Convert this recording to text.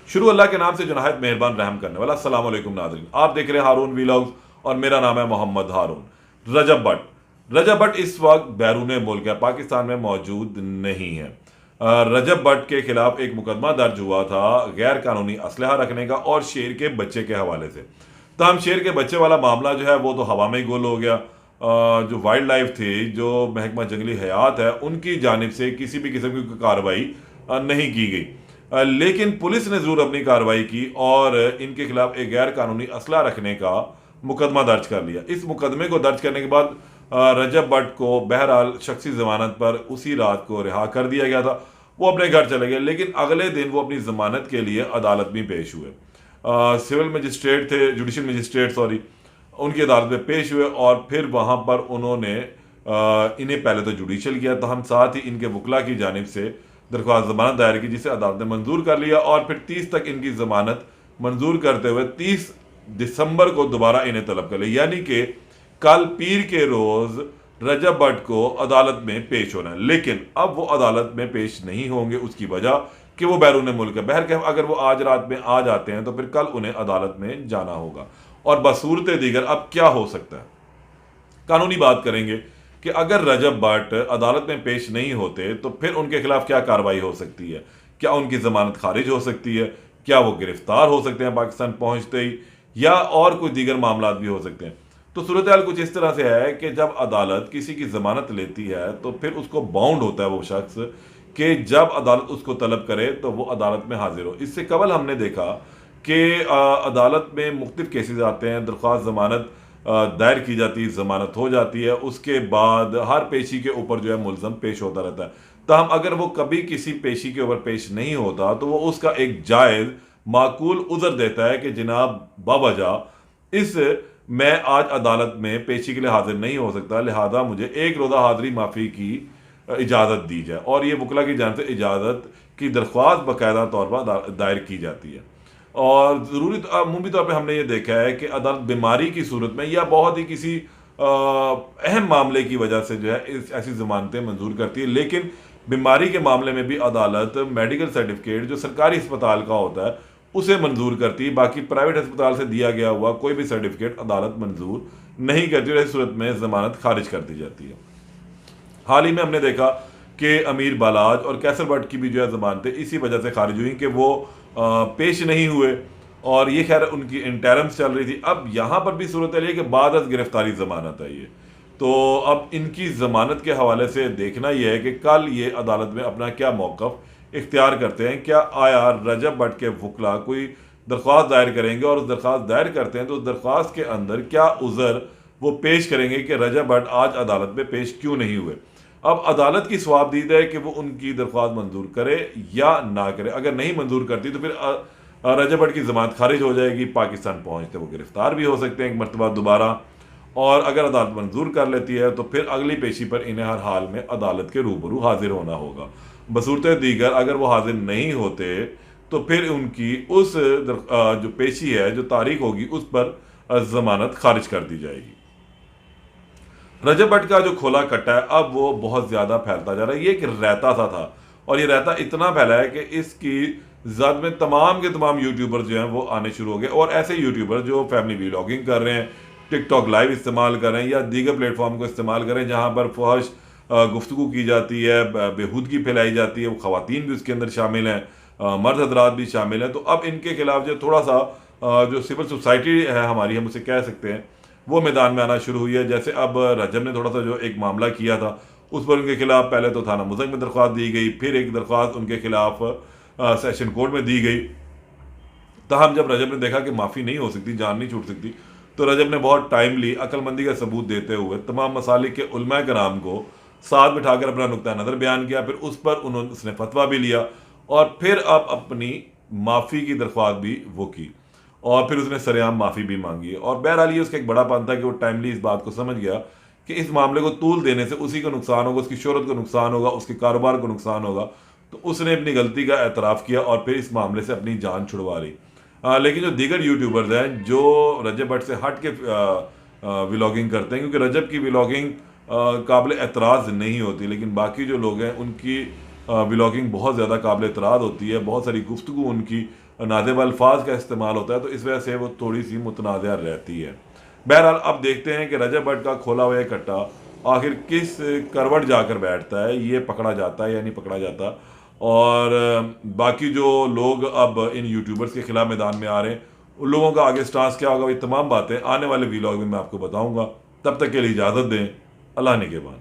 शुरू अल्लाह के नाम से जो नहायत मेहरबान रहम करने वाला। अस्सलाम वालेकुम नाज़रीन, आप देख रहे हैं हारून वीलॉग्स और मेरा नाम है मोहम्मद हारून। रजब भट्ट इस वक्त बैरून मुल्क है, पाकिस्तान में मौजूद नहीं है। रजब भट्ट के खिलाफ एक मुकदमा दर्ज हुआ था गैर कानूनी असलहा रखने का और शेर के बच्चे के हवाले से। तमाम शेर के बच्चे वाला मामला जो है वो तो हवा में ही गोल हो गया। जो वाइल्ड लाइफ थी, जो महकमा जंगली हयात है, उनकी जानिब से किसी भी किस्म की कार्रवाई नहीं की गई। लेकिन पुलिस ने जरूर अपनी कार्रवाई की और इनके खिलाफ एक गैर कानूनी असला रखने का मुकदमा दर्ज कर लिया। इस मुकदमे को दर्ज करने के बाद रजब भट्ट को बहरहाल शख्सी जमानत पर उसी रात को रिहा कर दिया गया था। वो अपने घर चले गए, लेकिन अगले दिन वो अपनी जमानत के लिए अदालत में पेश हुए। सिविल मजिस्ट्रेट थे, जुडिशल मजिस्ट्रेट सॉरी, उनकी अदालत में पेश हुए और फिर वहाँ पर उन्होंने इन्हें पहले तो जुडिशल किया, तहम साथ ही इनके वकला की जानिब से दरख्वास्त जमानत दायर की, जिसे अदालत ने मंजूर कर लिया और फिर 30 तक इनकी जमानत मंजूर करते हुए 30 दिसंबर को दोबारा इन्हें तलब कर लिया। यानी कि कल पीर के रोज रजब भट्ट को अदालत में पेश होना है, लेकिन अब वो अदालत में पेश नहीं होंगे। उसकी वजह कि वो बैरून मुल्क है। बहरकैफ अगर वो आज रात में आ जाते हैं तो फिर कल उन्हें अदालत में जाना होगा। और बसूरत दीगर अब क्या हो सकता है, कानूनी बात करेंगे कि अगर रजब भट्ट अदालत में पेश नहीं होते तो फिर उनके खिलाफ क्या कार्रवाई हो सकती है। क्या उनकी जमानत खारिज हो सकती है, क्या वो गिरफ्तार हो सकते हैं पाकिस्तान पहुंचते ही, या और कोई दीगर मामला भी हो सकते हैं। तो सूरत हाल कुछ इस तरह से है कि जब अदालत किसी की जमानत लेती है तो फिर उसको बाउंड होता है वो शख्स कि जब अदालत उसको तलब करे तो वो अदालत में हाजिर हो। इससे कबल हमने देखा कि अदालत में मुख्तलिफ केसेस आते हैं, दरख्वास्त जमानत दायर की जाती है, जमानत हो जाती है, उसके बाद हर पेशी के ऊपर जो है मुलजम पेश होता रहता है। तहम अगर वो कभी किसी पेशी के ऊपर पेश नहीं होता तो वो उसका एक जायज़ माकूल उज़र देता है कि जनाब बावजह इस मैं आज अदालत में पेशी के लिए हाजिर नहीं हो सकता, लिहाजा मुझे एक रोज़ा हाजिरी माफ़ी की इजाज़त दी जाए। और ये वकला की जान से इजाज़त की दरख्वास्त बाकायदा तौर पर दायर की जाती है। और ज़रूरी अमूमी तौर पर हमने ये देखा है कि अदालत बीमारी की सूरत में या बहुत ही किसी अहम मामले की वजह से जो है ऐसी जमानतें मंजूर करती है, लेकिन बीमारी के मामले में भी अदालत मेडिकल सर्टिफिकेट जो सरकारी अस्पताल का होता है उसे मंजूर करती है। बाकी प्राइवेट अस्पताल से दिया गया हुआ कोई भी सर्टिफिकेट अदालत मंजूर नहीं करती और इस सूरत में जमानत खारिज कर दी जाती है। हाल ही में हमने देखा कि अमीर बालाज और कैसर भट्ट की भी जो है जमानतें इसी वजह से खारिज हुई कि वो पेश नहीं हुए और ये खैर उनकी इंटरम्स चल रही थी। अब यहाँ पर भी सूरत है कि बाद अज़ गिरफ्तारी जमानत है ये, तो अब इनकी जमानत के हवाले से देखना यह है कि कल ये अदालत में अपना क्या मौक़िफ़ इख्तियार करते हैं। क्या आया रजब भट्ट के वकला कोई दरख्वास्त दायर करेंगे और उस दरख्वास्त दायर करते हैं तो उस दरख्वास्त के अंदर क्या उज़र वो पेश करेंगे कि रजब भट्ट आज अदालत में पेश क्यों नहीं हुए। अब अदालत की सवाबदीद है कि वो उनकी दरख्वास्त मंजूर करे या ना करे। अगर नहीं मंजूर करती तो फिर रजब भट्ट की जमानत खारिज हो जाएगी, पाकिस्तान पहुंचते वो गिरफ्तार भी हो सकते हैं एक मरतबा दोबारा। और अगर अदालत मंजूर कर लेती है तो फिर अगली पेशी पर इन्हें हर हाल में अदालत के रूबरू हाजिर होना होगा। बसूरत दीगर अगर वो हाजिर नहीं होते तो फिर उनकी उस जो पेशी है, जो तारीख होगी, उस पर जमानत खारिज कर दी जाएगी। रजब भट्ट का जो खोला कट्टा है अब वो बहुत ज़्यादा फैलता जा रहा है। ये एक रहता सा था और ये रहता इतना फैला है कि इसकी जद में तमाम के तमाम यूट्यूबर जो हैं वो आने शुरू हो गए। और ऐसे यूट्यूबर जो फैमिली व्लॉगिंग कर रहे हैं, टिकटॉक लाइव इस्तेमाल कर रहे हैं या दीगर प्लेटफॉर्म को इस्तेमाल कर रहे हैं जहाँ पर फहश गुफ्तगू की जाती है, बेहूदगी फैलाई जाती है, वो ख़वातीन भी उसके अंदर शामिल हैं, मर्द हजरात भी शामिल हैं। तो अब इनके खिलाफ जो थोड़ा सा जो सिविल सोसाइटी है हमारी, हम उसे कह सकते हैं, वो मैदान में आना शुरू हुई है। जैसे अब रजब ने थोड़ा सा जो एक मामला किया था उस पर उनके खिलाफ पहले तो थाना मुज़फ़्फ़र में दरख्वास्त दी गई, फिर एक दरख्वास्त उनके खिलाफ सेशन कोर्ट में दी गई। तहम जब रजब ने देखा कि माफ़ी नहीं हो सकती, जान नहीं छूट सकती, तो रजब ने बहुत टाइमली अक्लमंदी का सबूत देते हुए तमाम मसालिक के उलमा कराम को साथ बिठाकर अपना नुक्ता नज़र बयान किया। फिर उस पर उसने फतवा भी लिया और फिर अब अपनी माफ़ी की दरख्वास्त भी वो की और फिर उसने सरेआम माफ़ी भी मांगी। और बहरहाल ये उसका एक बड़ा पान था कि वो टाइमली इस बात को समझ गया कि इस मामले को तूल देने से उसी को नुकसान होगा, उसकी शोहरत को नुकसान होगा, उसके कारोबार को नुकसान होगा। तो उसने अपनी गलती का एतराफ़ किया और फिर इस मामले से अपनी जान छुड़वा ली। लेकिन जो दीगर यूट्यूबर्स हैं जो रजब भट्ट से हट के व्लॉगिंग करते हैं, क्योंकि रजब की व्लॉगिंग काबिल एतराज़ नहीं होती, लेकिन बाकी जो लोग हैं उनकी व्लॉगिंग बहुत ज़्यादा काबिल एतराज़ होती है, बहुत सारी गुफ्तगू उनकी नाज़िब अल्फाज का इस्तेमाल होता है, तो इस वजह से वो थोड़ी सी मुतनाज़ा रहती है। बहरहाल अब देखते हैं कि रजब भट्ट का खोला हुआ कट्टा आखिर किस करवट जाकर बैठता है, ये पकड़ा जाता है या नहीं पकड़ा जाता। और बाकी जो लोग अब इन यूट्यूबर्स के खिलाफ मैदान में आ रहे हैं, उन लोगों का आगे स्टांस क्या होगा, ये तमाम बातें आने वाले वीलॉग में मैं आपको बताऊंगा। तब तक के लिए इजाज़त दें। अल्लाह निगहबान।